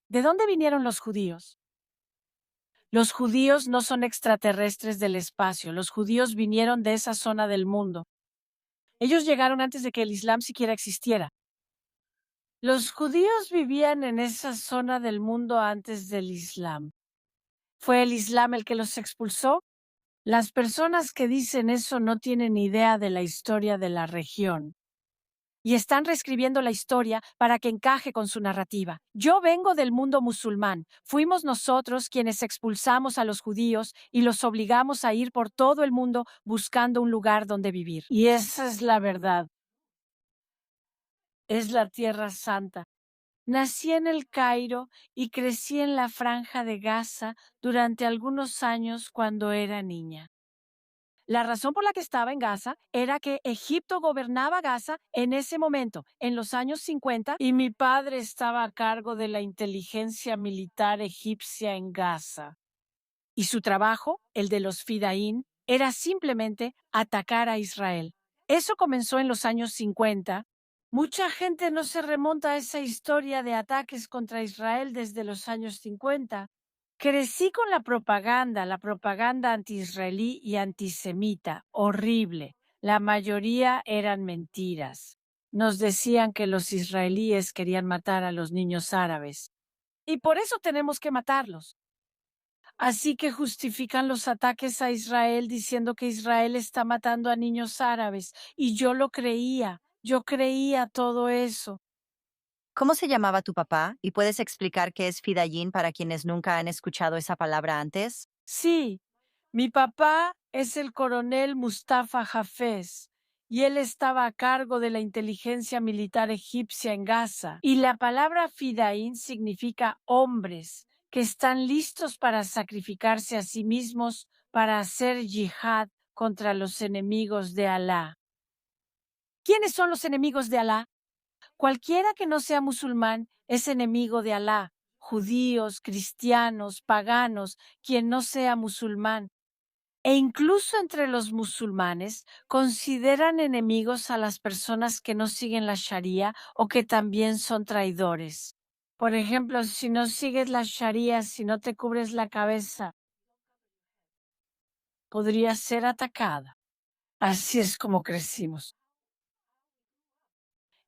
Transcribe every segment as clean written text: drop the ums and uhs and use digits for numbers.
¿De dónde vinieron los judíos? Los judíos no son extraterrestres del espacio, los judíos vinieron de esa zona del mundo. Ellos llegaron antes de que el Islam siquiera existiera. Los judíos vivían en esa zona del mundo antes del Islam. ¿Fue el Islam el que los expulsó? Las personas que dicen eso no tienen idea de la historia de la región y están reescribiendo la historia para que encaje con su narrativa. Yo vengo del mundo musulmán. Fuimos nosotros quienes expulsamos a los judíos y los obligamos a ir por todo el mundo buscando un lugar donde vivir. Y esa es la verdad. Es la Tierra Santa. Nací en el Cairo y crecí en la Franja de Gaza durante algunos años cuando era niña. La razón por la que estaba en Gaza era que Egipto gobernaba Gaza en ese momento, en los años 50, y mi padre estaba a cargo de la inteligencia militar egipcia en Gaza. Y su trabajo, el de los Fidaín, era simplemente atacar a Israel. Eso comenzó en los años 50. Mucha gente no se remonta a esa historia de ataques contra Israel desde los años 50. Crecí con la propaganda antiisraelí y antisemita, horrible. La mayoría eran mentiras. Nos decían que los israelíes querían matar a los niños árabes. Y por eso tenemos que matarlos. Así que justifican los ataques a Israel diciendo que Israel está matando a niños árabes. Y yo creía todo eso. ¿Cómo se llamaba tu papá? ¿Y puedes explicar qué es Fidayín para quienes nunca han escuchado esa palabra antes? Sí, mi papá es el coronel Mustafa Hafez y él estaba a cargo de la inteligencia militar egipcia en Gaza. Y la palabra Fidaín significa hombres que están listos para sacrificarse a sí mismos para hacer yihad contra los enemigos de Alá. ¿Quiénes son los enemigos de Alá? Cualquiera que no sea musulmán es enemigo de Alá. Judíos, cristianos, paganos, quien no sea musulmán. E incluso entre los musulmanes consideran enemigos a las personas que no siguen la Sharia o que también son traidores. Por ejemplo, si no sigues la Sharia, si no te cubres la cabeza, podrías ser atacada. Así es como crecimos.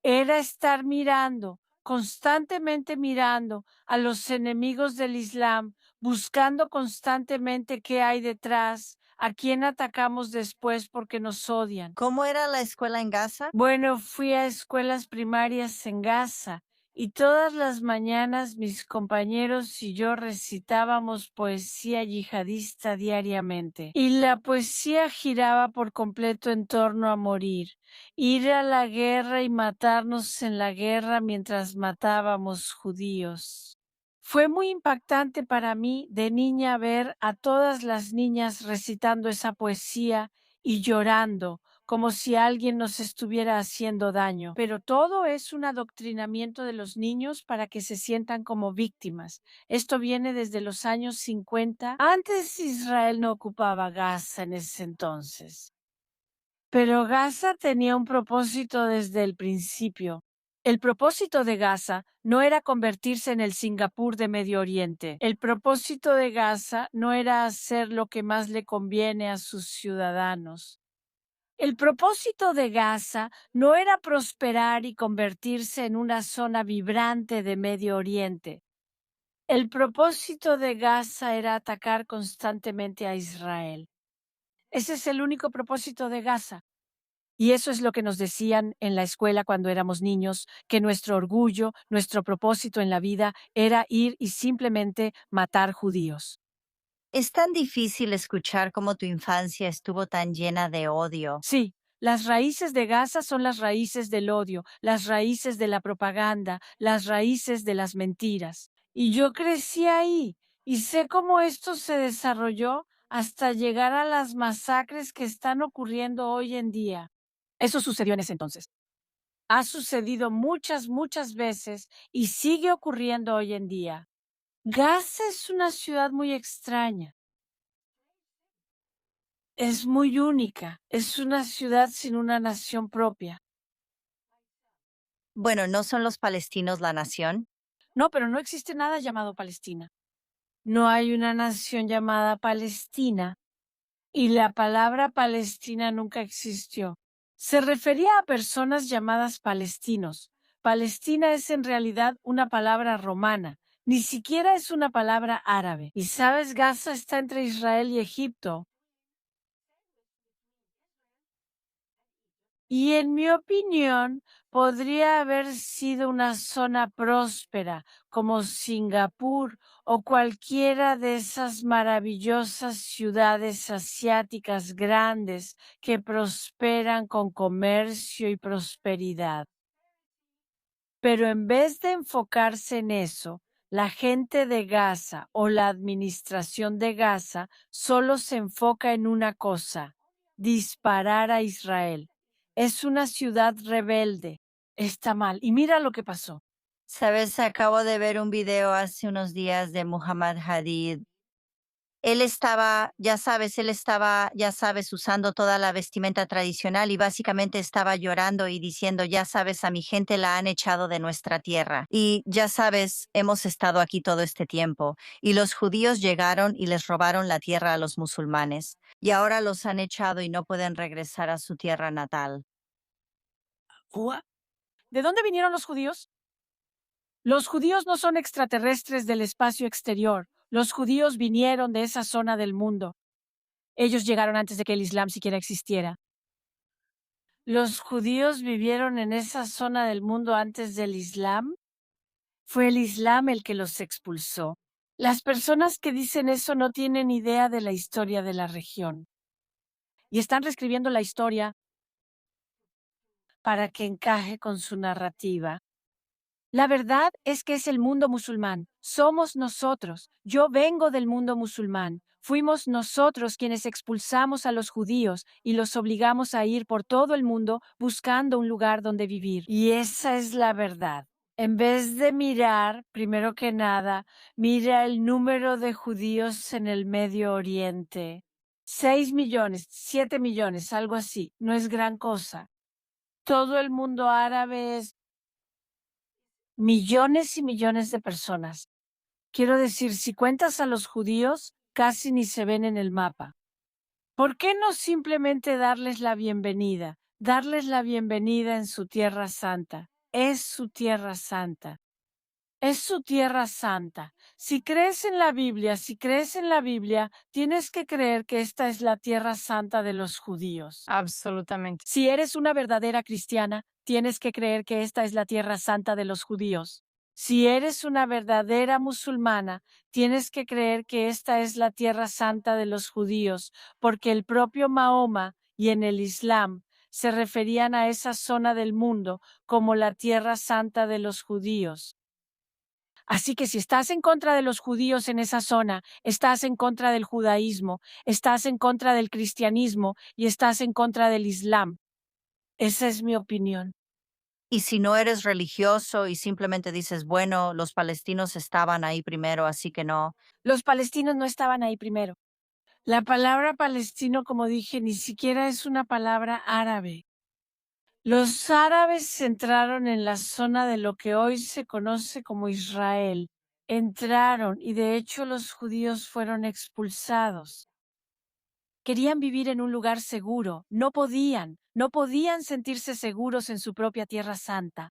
Era estar mirando, constantemente mirando a los enemigos del Islam, buscando constantemente qué hay detrás, a quién atacamos después porque nos odian. ¿Cómo era la escuela en Gaza? Bueno, fui a escuelas primarias en Gaza y todas las mañanas mis compañeros y yo recitábamos poesía yihadista diariamente. Y la poesía giraba por completo en torno a morir, ir a la guerra y matarnos en la guerra mientras matábamos judíos. Fue muy impactante para mí de niña ver a todas las niñas recitando esa poesía y llorando como si alguien nos estuviera haciendo daño. Pero todo es un adoctrinamiento de los niños para que se sientan como víctimas. Esto viene desde los años 50. Antes Israel no ocupaba Gaza en ese entonces. Pero Gaza tenía un propósito desde el principio. El propósito de Gaza no era convertirse en el Singapur de Medio Oriente. El propósito de Gaza no era hacer lo que más le conviene a sus ciudadanos. El propósito de Gaza no era prosperar y convertirse en una zona vibrante de Medio Oriente. El propósito de Gaza era atacar constantemente a Israel. Ese es el único propósito de Gaza. Y eso es lo que nos decían en la escuela cuando éramos niños, que nuestro orgullo, nuestro propósito en la vida era ir y simplemente matar judíos. Es tan difícil escuchar cómo tu infancia estuvo tan llena de odio. Sí, las raíces de Gaza son las raíces del odio, las raíces de la propaganda, las raíces de las mentiras. Y yo crecí ahí y sé cómo esto se desarrolló hasta llegar a las masacres que están ocurriendo hoy en día. Eso sucedió en ese entonces. Ha sucedido muchas, muchas veces y sigue ocurriendo hoy en día. Gaza es una ciudad muy extraña. Es muy única. Es una ciudad sin una nación propia. Bueno, ¿no son los palestinos la nación? No, pero no existe nada llamado Palestina. No hay una nación llamada Palestina y la palabra Palestina nunca existió. Se refería a personas llamadas palestinos. Palestina es en realidad una palabra romana, ni siquiera es una palabra árabe. Y sabes, Gaza está entre Israel y Egipto. Y en mi opinión, podría haber sido una zona próspera como Singapur o cualquiera de esas maravillosas ciudades asiáticas grandes que prosperan con comercio y prosperidad. Pero en vez de enfocarse en eso, la gente de Gaza o la administración de Gaza solo se enfoca en una cosa: disparar a Israel. Es una ciudad rebelde. Está mal. Y mira lo que pasó. Sabes, acabo de ver un video hace unos días de Muhammad Hadid. Él estaba, ya sabes, usando toda la vestimenta tradicional y básicamente estaba llorando y diciendo, ya sabes, a mi gente la han echado de nuestra tierra. Y ya sabes, hemos estado aquí todo este tiempo. Y los judíos llegaron y les robaron la tierra a los musulmanes. Y ahora los han echado y no pueden regresar a su tierra natal. ¿De dónde vinieron los judíos? Los judíos no son extraterrestres del espacio exterior. Los judíos vinieron de esa zona del mundo. Ellos llegaron antes de que el Islam siquiera existiera. ¿Los judíos vivieron en esa zona del mundo antes del Islam? Fue el Islam el que los expulsó. Las personas que dicen eso no tienen idea de la historia de la región y están reescribiendo la historia para que encaje con su narrativa. La verdad es que es el mundo musulmán. Somos nosotros. Yo vengo del mundo musulmán. Fuimos nosotros quienes expulsamos a los judíos y los obligamos a ir por todo el mundo buscando un lugar donde vivir. Y esa es la verdad. En vez de mirar, primero que nada, mira el número de judíos en el Medio Oriente. 6 millones, 7 millones, algo así. No es gran cosa. Todo el mundo árabe es millones y millones de personas. Quiero decir, si cuentas a los judíos, casi ni se ven en el mapa. ¿Por qué no simplemente darles la bienvenida? Darles la bienvenida en su tierra santa. Es su tierra santa. Es su tierra santa. Si crees en la Biblia, tienes que creer que esta es la tierra santa de los judíos. Absolutamente. Si eres una verdadera cristiana, tienes que creer que esta es la tierra santa de los judíos. Si eres una verdadera musulmana, tienes que creer que esta es la tierra santa de los judíos, porque el propio Mahoma y en el Islam se referían a esa zona del mundo como la tierra santa de los judíos. Así que si estás en contra de los judíos en esa zona, estás en contra del judaísmo, estás en contra del cristianismo y estás en contra del Islam. Esa es mi opinión. Y si no eres religioso y simplemente dices, bueno, los palestinos estaban ahí primero, así que no. Los palestinos no estaban ahí primero. La palabra palestino, como dije, ni siquiera es una palabra árabe. Los árabes entraron en la zona de lo que hoy se conoce como Israel. Entraron y de hecho los judíos fueron expulsados. Querían vivir en un lugar seguro. No podían sentirse seguros en su propia tierra santa.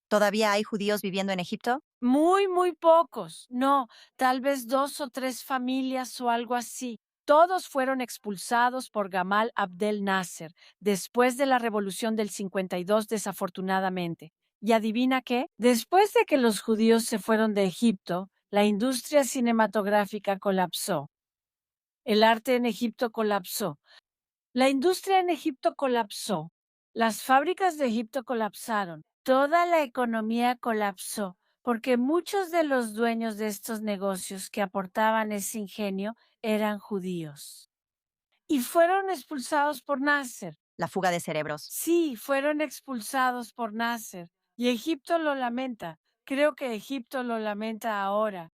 ¿Todavía hay judíos viviendo en Egipto? Muy pocos. No, tal vez 2 o 3 familias o algo así. Todos fueron expulsados por Gamal Abdel Nasser después de la Revolución del 52, desafortunadamente. ¿Y adivina qué? Después de que los judíos se fueron de Egipto, la industria cinematográfica colapsó. El arte en Egipto colapsó. La industria en Egipto colapsó. Las fábricas de Egipto colapsaron. Toda la economía colapsó porque muchos de los dueños de estos negocios que aportaban ese ingenio eran judíos. Y fueron expulsados por Nasser. La fuga de cerebros. Sí, fueron expulsados por Nasser. Y Egipto lo lamenta. Creo que Egipto lo lamenta ahora.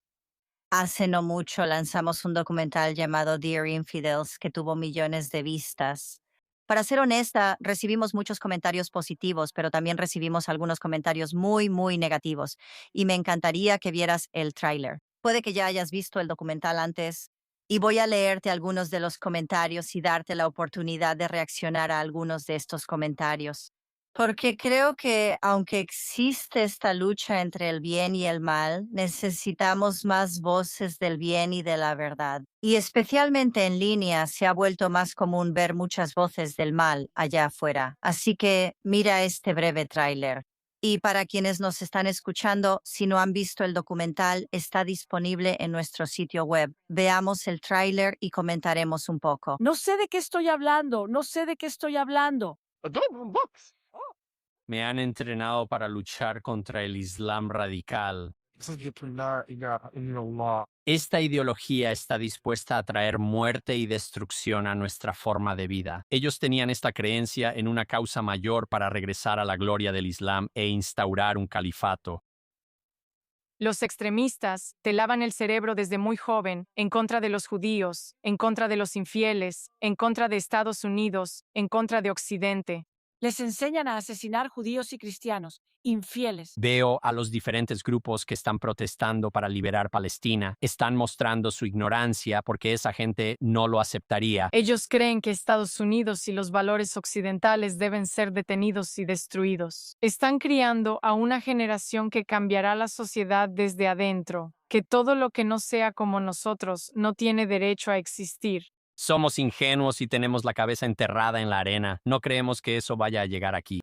Hace no mucho lanzamos un documental llamado Dear Infidels que tuvo millones de vistas. Para ser honesta, recibimos muchos comentarios positivos, pero también recibimos algunos comentarios muy, muy negativos. Y me encantaría que vieras el tráiler. Puede que ya hayas visto el documental antes, y voy a leerte algunos de los comentarios y darte la oportunidad de reaccionar a algunos de estos comentarios. Porque creo que aunque existe esta lucha entre el bien y el mal, necesitamos más voces del bien y de la verdad. Y especialmente en línea se ha vuelto más común ver muchas voces del mal allá afuera. Así que mira este breve tráiler. Y para quienes nos están escuchando, si no han visto el documental, está disponible en nuestro sitio web. Veamos el tráiler y comentaremos un poco. No sé de qué estoy hablando, no sé de qué estoy hablando. Me han entrenado para luchar contra el Islam radical. Esta ideología está dispuesta a traer muerte y destrucción a nuestra forma de vida. Ellos tenían esta creencia en una causa mayor para regresar a la gloria del Islam e instaurar un califato. Los extremistas te lavan el cerebro desde muy joven en contra de los judíos, en contra de los infieles, en contra de Estados Unidos, en contra de Occidente. Les enseñan a asesinar judíos y cristianos, infieles. Veo a los diferentes grupos que están protestando para liberar Palestina. Están mostrando su ignorancia porque esa gente no lo aceptaría. Ellos creen que Estados Unidos y los valores occidentales deben ser detenidos y destruidos. Están criando a una generación que cambiará la sociedad desde adentro, que todo lo que no sea como nosotros no tiene derecho a existir. Somos ingenuos y tenemos la cabeza enterrada en la arena. No creemos que eso vaya a llegar aquí.